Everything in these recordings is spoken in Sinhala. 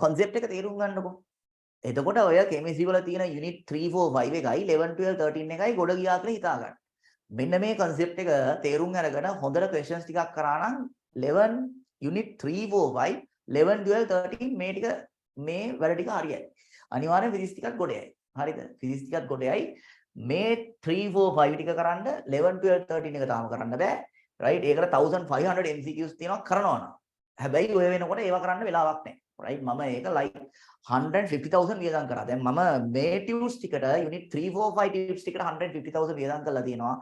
concept එක තේරුම් ගන්නකො. එතකොට ඔය chemistry වල තියෙන unit 3 4 5 එකයි 11 12 13 එකයි ගොඩ ගියා කියලා හිතා ගන්න. මෙන්න මේ concept එක තේරුම් අරගෙන හොඳට questions ටිකක් කරා නම් 11 unit 3 4 5 11 12 13 මේ ටික මේ වැඩ ටික හරියයි. අනිවාර්යෙන් physics ටිකක් ගොඩයයි. හරිද? physics ටිකක් ගොඩයයි. මේ 3 4 5 ටික කරන්න 11 12 13 එක තාම කරන්න බෑ. right? ඒකට 1500 MCQs තියෙනවා කරනවා නම්. හැබැයි ඔය වෙනකොට ඒවා කරන්න වෙලාවක් නැහැ. right? මම ඒක like 150,000 වියදම් කරා. දැන් මම මේ tubes ටිකට unit 3 4 5 tubes ටිකට 150,000 වියදම් කරලා තියෙනවා.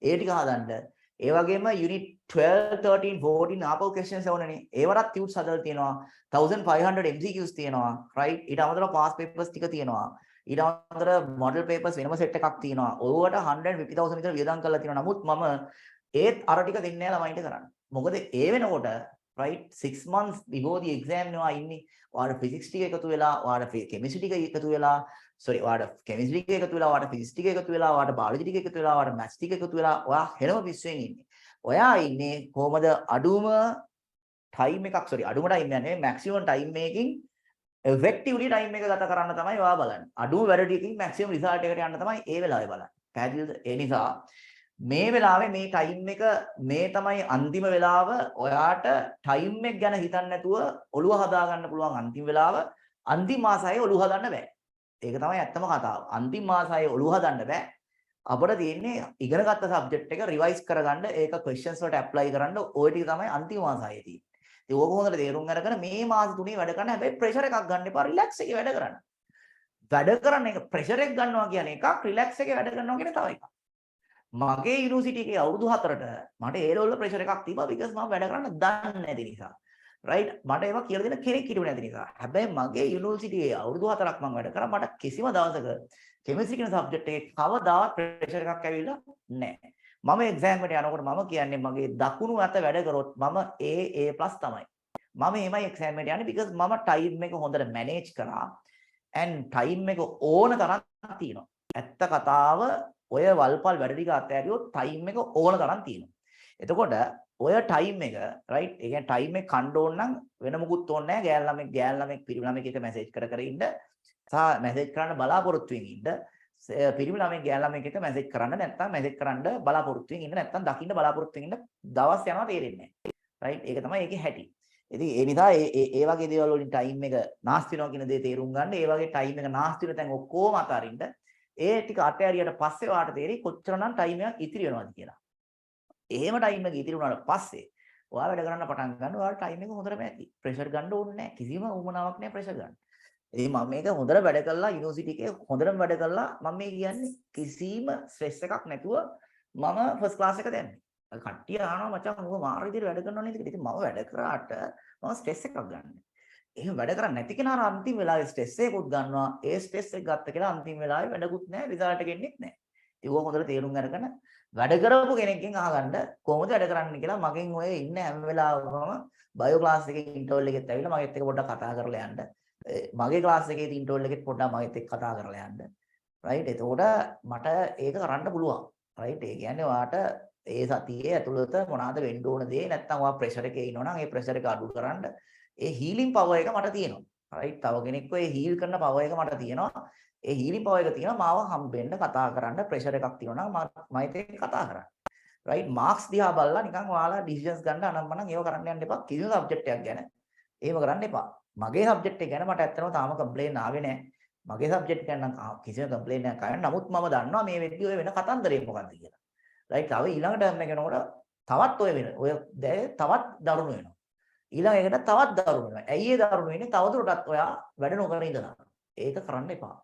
ඒ ටික හදන්න. ඒ වගේම unit 12 13 14 ආපහු questions එවනනේ. ඒවටත් tubes හදලා තියෙනවා. 1500 MCQs තියෙනවා. right? ඊට අමතරව past papers ටික තියෙනවා. ඊට අමතරව model papers වෙනම set එකක් තියෙනවා. ඔයවට 150,000 විතර වියදම් කරලා තියෙනවා. නමුත් මම ඒත් අර ටික දෙන්නේ නැහැ ළමයින්ට කරන්න. මොකද ඒ වෙනකොට right 6 months before the exam නවා ඉන්නේ. ඔයාලා physics ටික එකතු වෙලා, ඔයාලා chemistry ටික එකතු වෙලා, sorry ඔයාලා chemistry ටික එකතු වෙලා, ඔයාලා physics ටික එකතු වෙලා, ඔයාලා biology ටික එකතු වෙලා, ඔයාලා maths ටික එකතු වෙලා, ඔයා හෙනම පිස්සුවෙන් ඉන්නේ. ඔයා ඉන්නේ කොහමද අඩුම time එකක්, sorry අඩුම time එක නෙමෙයි maximum time එකකින් effectively time එක ගත කරන්න තමයි ඔයා බලන්නේ. අඩුම වැඩ ටිකකින් maximum result එකට යන්න තමයි ඒ වෙලාවේ බලන්නේ. පැහැදිලිද? ඒ නිසා මේ වෙලාවේ මේ ටයිම් එක මේ තමයි අන්තිම වෙලාව. ඔයාට ටයිම් එක ගැන හිතන්න නැතුව ඔළුව හදා ගන්න පුළුවන් අන්තිම වෙලාව. අන්තිම මාස 6 ඔළුව හදන්න බෑ. ඒක තමයි ඇත්තම කතාව. අන්තිම මාස 6 ඔළුව හදන්න බෑ. අපිට තියෙන්නේ ඉගෙනගත්ත සබ්ජෙක්ට් එක රිවයිස් කරගන්න, ඒක ක්වෙස්චන්ස් වලට ඇප්ලයි කරන්න. ওই ටික තමයි අන්තිම මාස 6 තියෙන්නේ. ඉතින් ඕක හොඳට තේරුම් අරගෙන මේ මාස 3 වැඩ කරන්න. හැබැයි ප්‍රෙෂර් එකක් ගන්න එපා. රිලැක්ස් එකේ වැඩ කරන්න. වැඩ කරන්න එක ප්‍රෙෂර් එක ගන්නවා කියන්නේ එකක්, රිලැක්ස් එකේ වැඩ කරනවා කියන්නේ තව එකක්. මගේ යුනිවර්සිටි එකේ අවුරුදු 4ට මට ඒ ලෙවල් ප්‍රෙෂර් එකක් තිබ්බා because මම වැඩ කරන්න දන්නේ නැති නිසා. right? මට ඒවා කියලා දෙන කෙනෙක් හිටියේ නැති නිසා. හැබැයි මගේ යුනිවර්සිටි එකේ අවුරුදු 4ක් මම වැඩ කරා. මට කිසිම දවසක කෙමිස්ට්‍රි කියන සබ්ජෙක්ට් එකේ කවදාවත් ප්‍රෙෂර් එකක් ඇවිල්ලා නැහැ. මම එක්සෑම් එකට යනකොට මම කියන්නේ මගේ දකුණු අත වැඩ කරොත් මම A+ තමයි. මම එමයි එක්සෑම් එකට යන්නේ because මම ටයිම් එක හොඳට මැනේජ් කරා and ටයිම් එක ඕන තරම් තියෙනවා. ඇත්ත කතාව ඔය වල්පල් වැඩ ටික අතෑරියොත් ටයිම් එක ඕන තරම් තියෙනවා. එතකොට ඔය ටයිම් එක right ඒ කියන්නේ ටයිම් එක කණ්ඩ ඕන නම් වෙන මොකුත් ඕනේ නැහැ. ගෑල් ළමෙක් පිරිමි ළමෙක් එක මැසේජ් කර ඉන්න සහ මැසේජ් කරන්න බලාපොරොත්තු වෙමින් ඉන්න. පිරිමි ළමෙක් ගෑල් ළමෙක් එක මැසේජ් කරන්න නැත්නම් මැසේජ් කරන්න බලාපොරොත්තු වෙමින් ඉන්න නැත්නම් දකින්න බලාපොරොත්තු වෙමින් ඉන්න දවස් යනවා තේරෙන්නේ නැහැ. right ඒක තමයි ඒකේ හැටි. ඉතින් ඒ නිසා ඒ වගේ දේවල් වලින් ටයිම් එක නාස්ති වෙනවා කියන දේ තේරුම් ගන්න. ඒ වගේ ටයිම් එක නාස්ති වෙන තැන් ඔක්කොම අතාරින්න. ඒ ටික අතෑරියට පස්සේ ඔයාලට තේරෙයි කොච්චරනම් ටයිම් එකක් ඉතිරි වෙනවද කියලා. එහෙම ටයිම් එක ඉතිරි වුණාට පස්සේ ඔයාලා වැඩ කරන්න පටන් ගන්න. ඔයාලා ටයිම් එක හොඳටම ඇති. ප්‍රෙෂර් ගන්න ඕනේ නැහැ. කිසිම උවමනාවක් නැහැ ප්‍රෙෂර් ගන්න. ඉතින් මම මේක හොඳට වැඩ කළා යුනිවර්සිටි එකේ හොඳටම වැඩ කළා. මම මේ කියන්නේ කිසිම ස්ට්‍රෙස් එකක් නැතුව මම ෆස්ට් ක්ලාස් එක දැම්මේ. කට්ටිය අහනවා මචං ඔබ මාර විදිහට වැඩ කරනවා නේද කියලා. ඉතින් මම වැඩ කරාට මම ස්ට්‍රෙස් එකක් ගන්නෑ. එහෙම වැඩ කරන්නේ නැති කෙනා අන්තිම වෙලාවේ ස්ට්‍රෙස් එකකුත් ගන්නවා. ඒ ස්ට්‍රෙස් එක ගත්ත කෙනා අන්තිම වෙලාවේ වැඩකුත් නැහැ, රිසල්ට් එක එන්නේත් නැහැ. ඒක හොඳට තේරුම් අරගෙන වැඩ කරපු කෙනෙක්ගෙන් අහගන්න කොහොමද වැඩ කරන්නේ කියලා. මගෙන් ඔය ඉන්න හැම වෙලාවෙම බයෝ ක්ලාස් එකේ ඉන්ටර්වල් එකෙත් ඇවිල්ලා මගෙත් එක්ක පොඩ්ඩක් කතා කරලා යන්න. මගේ ක්ලාස් එකේ ඉන්ටර්වල් එකෙත් පොඩ්ඩක් මගෙත් එක්ක කතා කරලා යන්න. රයිට් එතකොට මට ඒක කරන්න පුළුවන්. රයිට් ඒ කියන්නේ ඔයාට ඒ සතියේ ඇතුළත මොනවාද වෙන්න ඕන දේ නැත්නම් ඔයා ප්‍රෙෂර් එකේ ඉන්නවනම් ඒ ප්‍රෙෂර් එක අඩු කරන්න ඒ හීලින් පවර් එක මට තියෙනවා. රයිට් තව කෙනෙක්ව ඒ හීල් කරන පවර් එක මට තියෙනවා. ඒ හීලින් පවර් එක තියෙනවා මාව හම්බෙන්න කතා කරන්න ප්‍රෙෂර් එකක් තියෙනවා නම් මයිත් එක්ක කතා කරන්න. රයිට් මාක්ස් දිහා බලලා නිකන් ඔයාලා ඩිසිෂන්ස් ගන්න අනම්මනම් ඒව කරන්න යන්න එපා. කිසිම සබ්ජෙක්ට් එකක් ගැන එහෙම කරන්න එපා. මගේ සබ්ජෙක්ට් එක ගැන මට ඇත්තටම තාම කම්ප්ලේන් ආවේ නැහැ. මගේ සබ්ජෙක්ට් එක ගැන නම් කිසිම කම්ප්ලේන් එකක් ආවේ නැහැ. නමුත් මම දන්නවා මේ වෙද්දී ඔය වෙන කතන්දරේ මොකක්ද කියලා. රයිට් තව ඊළඟ ටර්ම් එක යනකොට තවත් ඔය වෙන ඔය තවත් දරුණු වෙනවා. ඊළඟ එකට තවත් දරුණු වෙනවා. ඇයි ඒ දරුණු වෙන්නේ? තවදුරටත් ඔයා වැඩ නොකර ඉඳලා. ඒක කරන්න එපා.